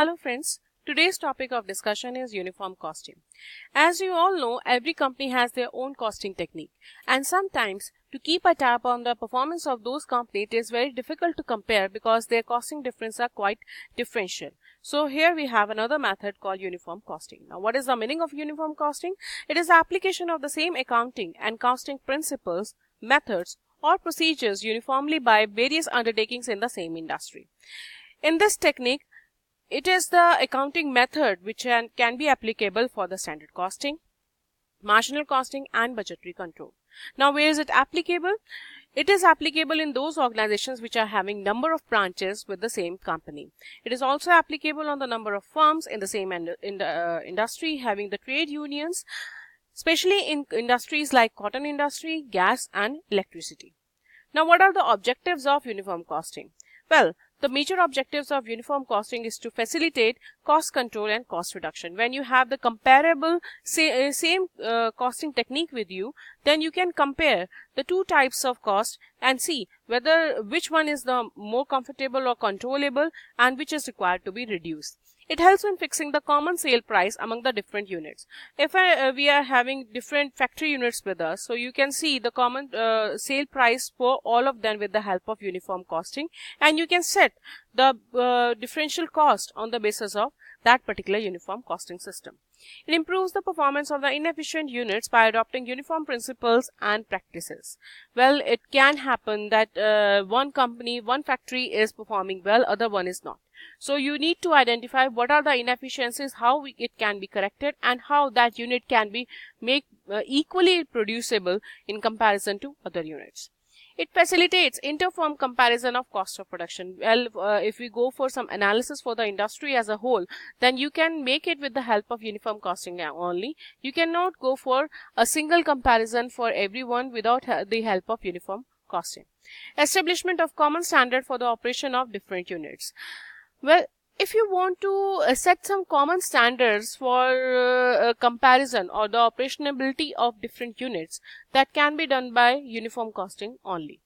Hello friends, today's topic of discussion is uniform costing. As you all know, every company has their own costing technique, and sometimes to keep a tab on the performance of those companies it is very difficult to compare because their costing differences are quite differential. So here we have another method called uniform costing. Now what is the meaning of uniform costing? It is the application of the same accounting and costing principles, methods or procedures uniformly by various undertakings in the same industry. In this technique, it is the accounting method which can be applicable for the standard costing, marginal costing and budgetary control. Now where is it applicable? It is applicable in those organizations which are having number of branches with the same company. It is also applicable on the number of firms in the same industry having the trade unions, especially in industries like cotton industry, gas and electricity. Now what are the objectives of uniform costing? Well, the major objectives of uniform costing is to facilitate cost control and cost reduction. When you have the comparable same costing technique with you, then you can compare the two types of cost and see whether which one is the more comfortable or controllable and which is required to be reduced. It helps in fixing the common sale price among the different units. If we are having different factory units with us, so you can see the common sale price for all of them with the help of uniform costing, and you can set the differential cost on the basis of that particular uniform costing system. It improves the performance of the inefficient units by adopting uniform principles and practices. Well, it can happen that one company, one factory is performing well, other one is not. So you need to identify what are the inefficiencies, how it can be corrected and how that unit can be made equally producible in comparison to other units. It facilitates inter-firm comparison of cost of production. Well, if we go for some analysis for the industry as a whole, then you can make it with the help of uniform costing only. You cannot go for a single comparison for everyone without the help of uniform costing. Establishment of common standard for the operation of different units. Well, if you want to set some common standards for comparison or the operationability of different units, that can be done by uniform costing only.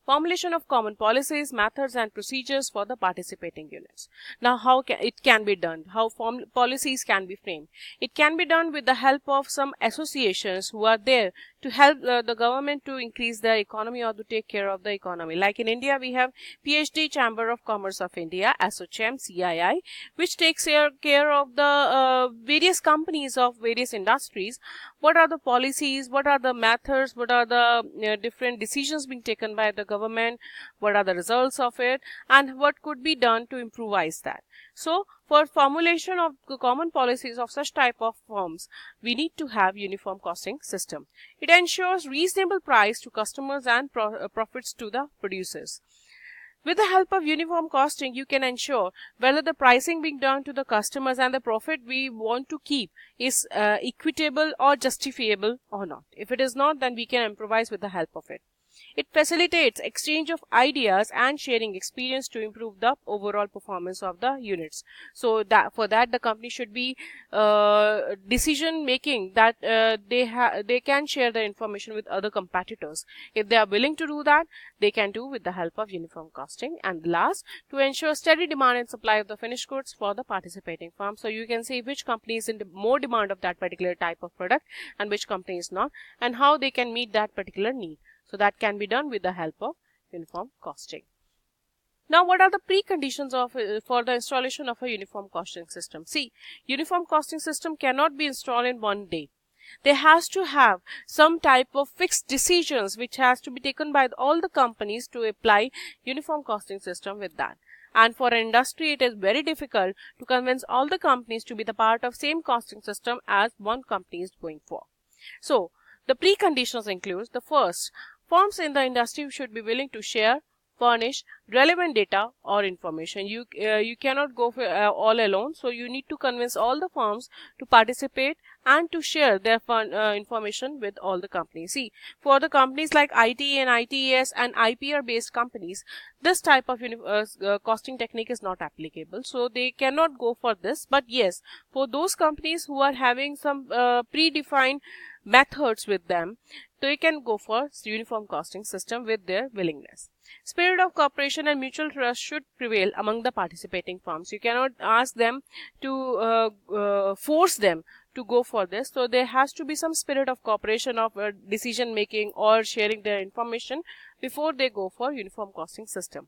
Formulation of common policies, methods and procedures for the participating units. Now how it can be done? How policies can be framed? It can be done with the help of some associations who are there to help the government to increase the economy or to take care of the economy. Like in India, we have PhD Chamber of Commerce of India, ASSOCHAM, CII, which takes care of the various companies of various industries. What are the policies? What are the methods? What are the different decisions being taken by the government? What are the results of it? And what could be done to improvise that? So, for formulation of the common policies of such type of firms, we need to have uniform costing system. It ensures reasonable price to customers and profits to the producers. With the help of uniform costing, you can ensure whether the pricing being done to the customers and the profit we want to keep is equitable or justifiable or not. If it is not, then we can improvise with the help of it. It facilitates exchange of ideas and sharing experience to improve the overall performance of the units. So that for that the company should be decision making that they can share the information with other competitors. If they are willing to do that, they can do with the help of uniform costing. And last, to ensure steady demand and supply of the finished goods for the participating firm. So you can see which company is in more demand of that particular type of product and which company is not, and how they can meet that particular need. So that can be done with the help of uniform costing. Now, what are the preconditions for the installation of a uniform costing system? See, uniform costing system cannot be installed in one day. There has to have some type of fixed decisions which has to be taken by all the companies to apply uniform costing system with that. And for an industry, it is very difficult to convince all the companies to be the part of same costing system as one company is going for. So, the preconditions include the first, firms in the industry should be willing to share, furnish relevant data or information. You cannot go for, all alone. So you need to convince all the firms to participate and to share their information with all the companies. See, for the companies like IT and ITES and IPR based companies, this type of costing technique is not applicable. So they cannot go for this. But yes, for those companies who are having some predefined methods with them, they can go for uniform costing system with their willingness. Spirit of cooperation and mutual trust should prevail among the participating firms. You cannot ask them to force them to go for this. So there has to be some spirit of cooperation, of decision making or sharing their information before they go for uniform costing system.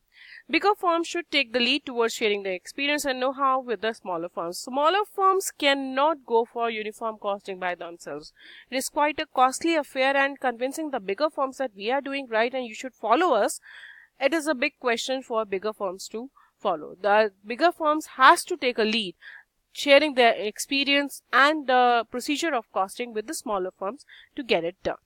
Bigger firms should take the lead towards sharing their experience and know-how with the smaller firms. Smaller firms cannot go for uniform costing by themselves. It is quite a costly affair, and convincing the bigger firms that we are doing right and you should follow us, it is a big question for bigger firms to follow. The bigger firms has to take a lead, sharing their experience and the procedure of costing with the smaller firms to get it done.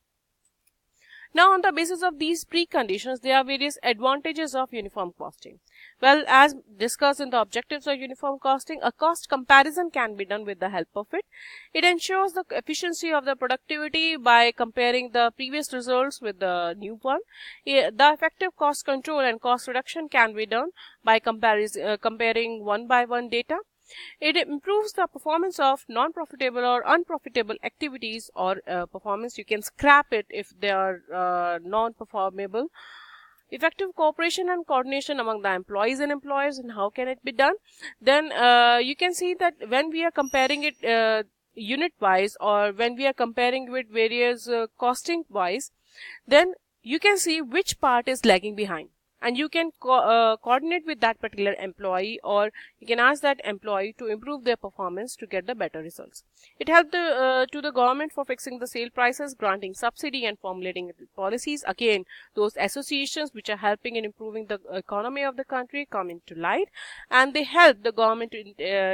Now, on the basis of these preconditions, there are various advantages of uniform costing. Well, as discussed in the objectives of uniform costing, a cost comparison can be done with the help of it. It ensures the efficiency of the productivity by comparing the previous results with the new one. The effective cost control and cost reduction can be done by comparing one-by-one data. It improves the performance of non-profitable or unprofitable activities, or performance. You can scrap it if they are non-performable. Effective cooperation and coordination among the employees and employers, and how can it be done? Then you can see that when we are comparing it unit wise, or when we are comparing with various costing wise, then you can see which part is lagging behind, and you can coordinate with that particular employee, or you can ask that employee to improve their performance to get the better results. It helped to the government for fixing the sale prices, granting subsidy and formulating policies. Again, those associations which are helping in improving the economy of the country come into light, and they help the government in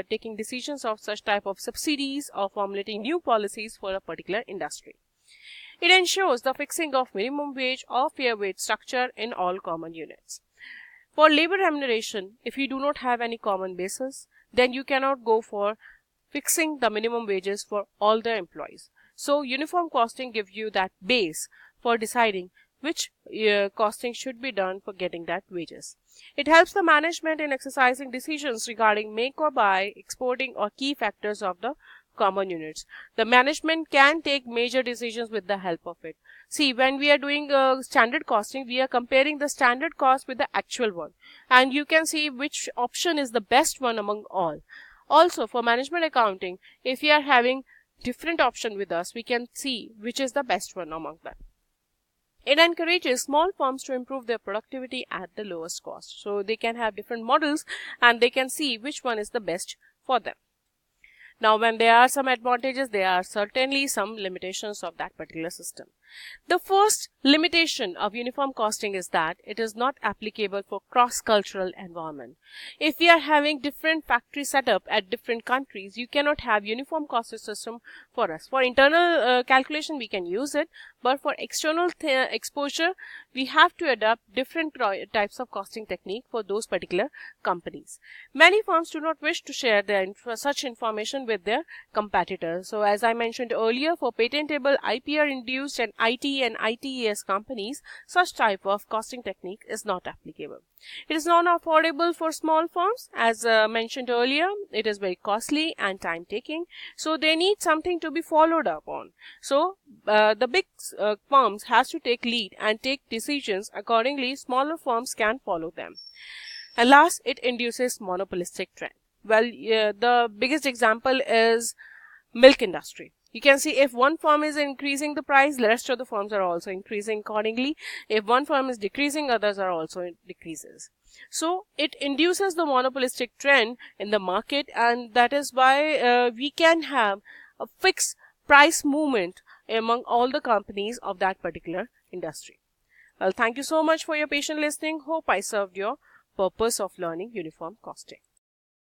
taking decisions of such type of subsidies or formulating new policies for a particular industry. It ensures the fixing of minimum wage or fair wage structure in all common units. For labor remuneration, if you do not have any common basis, then you cannot go for fixing the minimum wages for all the employees. So, uniform costing gives you that base for deciding which costing should be done for getting that wages. It helps the management in exercising decisions regarding make or buy, exporting, or key factors of the common units. The management can take major decisions with the help of it. See, when we are doing standard costing, we are comparing the standard cost with the actual one, and you can see which option is the best one among all. Also, for management accounting, if we are having different option with us, we can see which is the best one among them. It encourages small firms to improve their productivity at the lowest cost. So they can have different models and they can see which one is the best for them. Now, when there are some advantages, there are certainly some limitations of that particular system. The first limitation of uniform costing is that it is not applicable for cross-cultural environment. If we are having different factory setup at different countries, you cannot have uniform costing system for us. For internal calculation, we can use it, but for external exposure, we have to adopt different types of costing technique for those particular companies. Many firms do not wish to share their such information with their competitors. So, as I mentioned earlier, for patentable IPR-induced and IT and ITES companies, such type of costing technique is not applicable. It is non-affordable for small firms. As mentioned earlier, it is very costly and time-taking. So, they need something to be followed up on. So, the big firms has to take lead and take decisions. Accordingly, smaller firms can follow them. And last, it induces monopolistic trend. Well, the biggest example is milk industry. You can see if one firm is increasing the price, the rest of the firms are also increasing accordingly. If one firm is decreasing, others are also decreases. So, it induces the monopolistic trend in the market, and that is why we can have a fixed price movement among all the companies of that particular industry. Well, thank you so much for your patient listening. Hope I served your purpose of learning uniform costing.